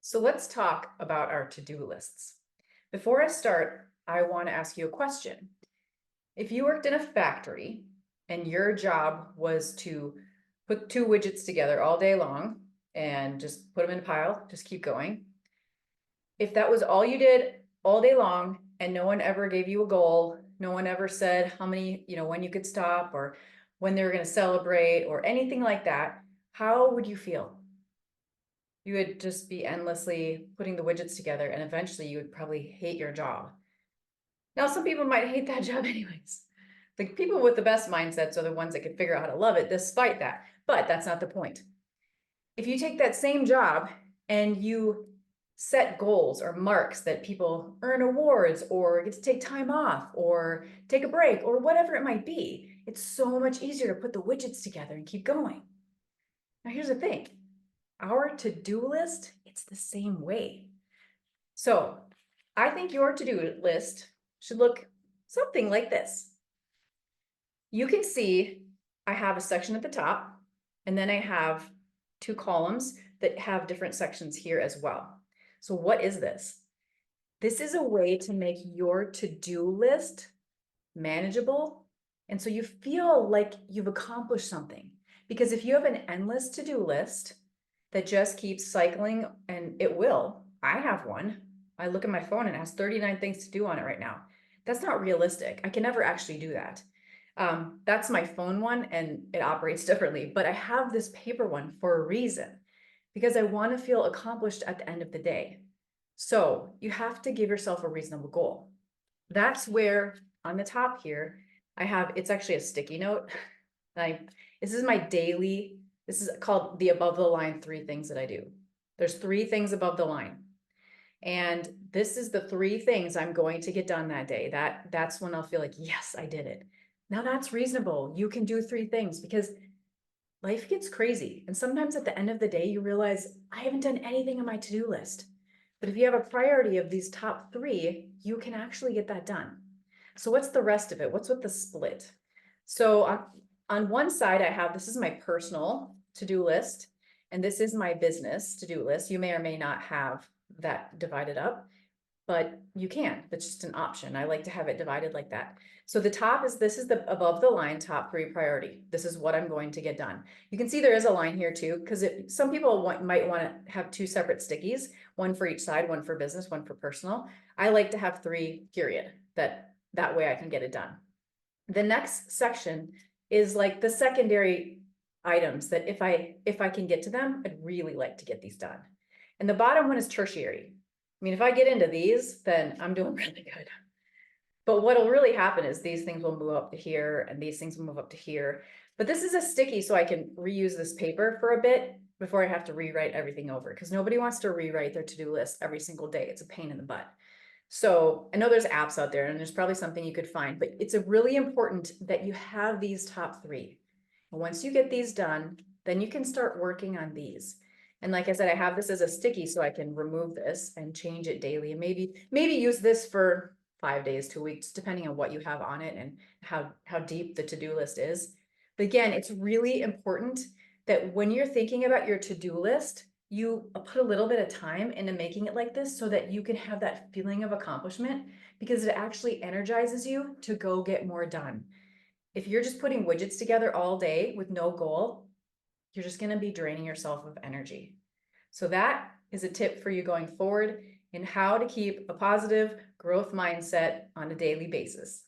So let's talk about our to-do lists. Before I start, I want to ask you a question. If you worked in a factory and your job was to put two widgets together all day long and just put them in a pile, just keep going. If that was all you did all day long and no one ever gave you a goal, no one ever said how many, when you could stop or when they were going to celebrate or anything like that, how would you feel? You would just be endlessly putting the widgets together, and eventually you would probably hate your job. Now, some people might hate that job anyways. The people with the best mindsets are the ones that can figure out how to love it despite that. But that's not the point. If you take that same job and you set goals or marks that people earn awards or get to take time off or take a break or whatever it might be, it's so much easier to put the widgets together and keep going. Now, here's the thing. Our to-do list, it's the same way. So I think your to-do list should look something like this. You can see I have a section at the top, and then I have two columns that have different sections here as well. So what is this? This is a way to make your to-do list manageable. And so you feel like you've accomplished something. Because if you have an endless to-do list that just keeps cycling, and it will, I have one. I look at my phone and it has 39 things to do on it right now. That's not realistic. I can never actually do that. That's my phone one and it operates differently, but I have this paper one for a reason because I want to feel accomplished at the end of the day. So you have to give yourself a reasonable goal. That's where on the top here, it's actually a sticky note. This is my daily, this is called the above the line 3 things that I do. There's 3 things above the line. And this is the 3 things I'm going to get done that day. That's when I'll feel like, yes, I did it. Now that's reasonable. You can do 3 things because life gets crazy. And sometimes at the end of the day, you realize I haven't done anything on my to-do list. But if you have a priority of these top 3, you can actually get that done. So what's the rest of it? What's with the split? So on one side, this is my personal to-do list, and this is my business to-do list. You may or may not have that divided up, but you can. That's just an option. I like to have it divided like that. So this is the above the line top 3 priority. This is what I'm going to get done. You can see there is a line here too, because some people might want to have 2 separate stickies, one for each side, one for business, one for personal. I like to have 3, period. That way I can get it done. The next section is like the secondary items that if I can get to them, I'd really like to get these done. And the bottom one is tertiary. I mean, if I get into these, then I'm doing really good. But what'll really happen is these things will move up to here and these things will move up to here. But this is a sticky so I can reuse this paper for a bit before I have to rewrite everything over, because nobody wants to rewrite their to-do list every single day. It's a pain in the butt. So I know there's apps out there and there's probably something you could find, but it's really important that you have these top 3. And once you get these done, then you can start working on these. And like I said, I have this as a sticky so I can remove this and change it daily and maybe use this for 5 days to a week, depending on what you have on it and how deep the to-do list is. But again, it's really important that when you're thinking about your to-do list, you put a little bit of time into making it like this so that you can have that feeling of accomplishment, because it actually energizes you to go get more done. If you're just putting widgets together all day with no goal, you're just going to be draining yourself of energy. So that is a tip for you going forward in how to keep a positive growth mindset on a daily basis.